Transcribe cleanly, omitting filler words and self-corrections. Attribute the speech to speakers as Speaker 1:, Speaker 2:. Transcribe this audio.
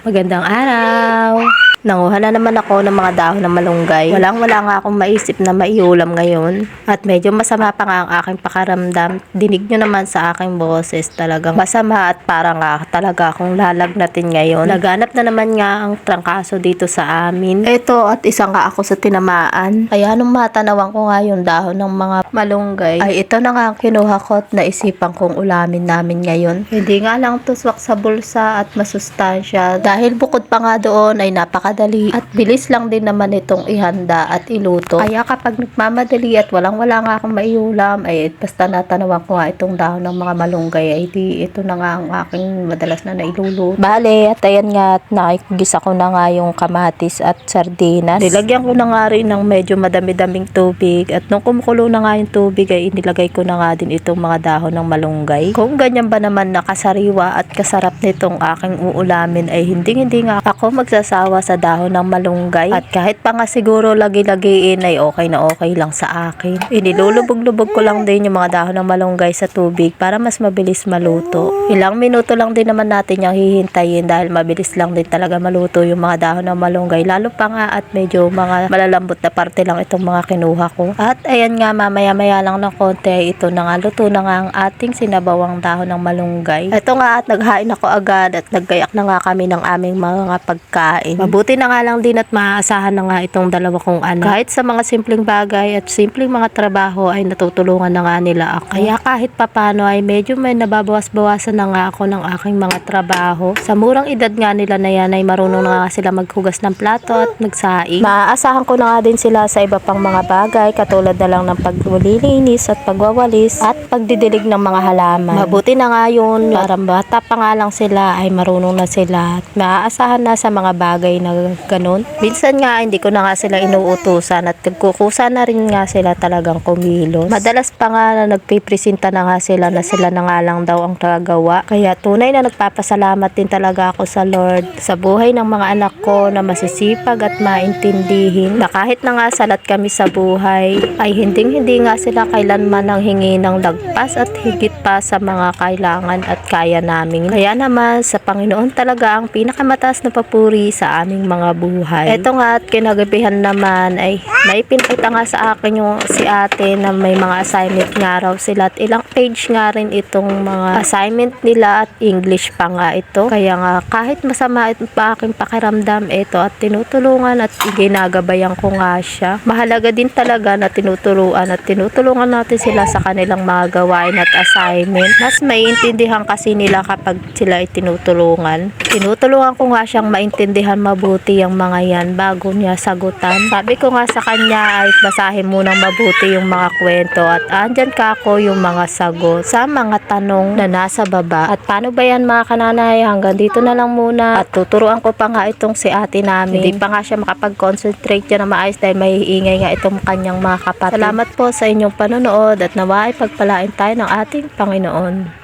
Speaker 1: Magandang araw! Nanguha na naman ako ng mga dahon ng malunggay. Wala nga akong maisip na maiulam ngayon. At medyo masama pa nga ang aking pakaramdam. Dinig nyo naman sa aking boses. Talagang masama at parang nga talaga akong lalagnatin ngayon. Naganap na naman nga ang trangkaso dito sa amin. Ito at isa nga ako sa tinamaan. Kaya nung matanawan ko nga yung dahon ng mga malunggay, ay ito na nga ang kinuha ko at naisipan kong ulamin namin ngayon. Hindi nga lang tuswak sa bulsa at masustansya. Dahil bukod pa nga doon ay napakadali at bilis lang din naman itong ihanda at iluto. Kaya kapag nagmamadali at wala nga akong maiulam, ay basta natanawan ko nga itong dahon ng mga malunggay, ay di ito na nga ang aking madalas na nailuluto. Bale, at ayan nga at nakikigisa ko na nga yung kamatis at sardinas. Nilagyan ko na nga rin ng medyo madami-daming tubig at nung kumukulo na nga yung tubig ay inilagay ko na nga din itong mga dahon ng malunggay. Kung ganyan ba naman nakasariwa at kasarap nitong aking uulamin, ay hindi nga ako magsasawa sa dahon ng malunggay. At kahit pa nga siguro lagi-lagiin ay okay na okay lang sa akin. Inilulubog-lubog ko lang din yung mga dahon ng malunggay sa tubig para mas mabilis maluto. Ilang minuto lang din naman natin yung hihintayin dahil mabilis lang din talaga maluto yung mga dahon ng malunggay. Lalo pa nga at medyo mga malalambot na parte lang itong mga kinuha ko. At ayan nga, mamaya-maya lang ng konti ay ito na nga, luto na nga ang ating sinabawang dahon ng malunggay. Ito nga at naghain ako agad at naggayak na nga kami ng aming mga pagkain. Mabuti na nga lang din at maaasahan na nga itong dalawa kong anak. Kahit sa mga simpleng bagay at simpleng mga trabaho ay natutulungan na nga nila ako. Kaya kahit papano ay medyo may nababawas-bawasan na nga ako ng aking mga trabaho. Sa murang edad nga nila na yan ay marunong na nga sila maghugas ng plato at magsaing. Maaasahan ko na nga din sila sa iba pang mga bagay katulad na lang ng paglilinis at pagwawalis at pagdidilig ng mga halaman. Mabuti na nga yun, parang bata pa nga lang sila ay marunong na sila at maaasahan na sa mga bagay na ganun. Minsan nga hindi ko na nga sila inuutusan at nagkukusa na rin nga sila talagang kumilos. Madalas pa nga na nagpipresenta na nga sila na sila na nga lang daw ang tagagawa. Kaya tunay na nagpapasalamat din talaga ako sa Lord sa buhay ng mga anak ko na masisipag at maintindihin na kahit na nga salat kami sa buhay ay hindi nga sila kailanman nang hingi ng lagpas at higit pa sa mga kailangan at kaya namin. Kaya naman sa Panginoon talaga ang pinakamataas na papuri sa aming mga buhay. Ito nga at kinagabihan naman ay may pinakita nga sa akin yung si ate na may mga assignment nga raw sila at ilang page nga rin itong mga assignment nila at English pa nga ito. Kaya nga kahit masama ito pa aking pakiramdam ito at tinutulungan at ginagabayan ko nga siya. Mahalaga din talaga na tinutulungan natin sila sa kanilang mga gawain at assignment. Mas maiintindihan kasi nila kapag sila ay tinutulungan. Tinutulungan ko nga siyang maintindihan mabuti ang mga yan bago niya sagutan. Sabi ko nga sa kanya ay basahin munang mabuti yung mga kwento at andyan ka ako yung mga sagot sa mga tanong na nasa baba. At paano ba yan mga kananay? Hanggang dito na lang muna at tuturuan ko pa nga itong si ate namin. Hindi pa nga siya makapag-concentrate dyan na maayos dahil may ingay nga itong kanyang mga kapatid. Salamat po sa inyong panonood at nawa ay pagpalain tayo ng ating Panginoon.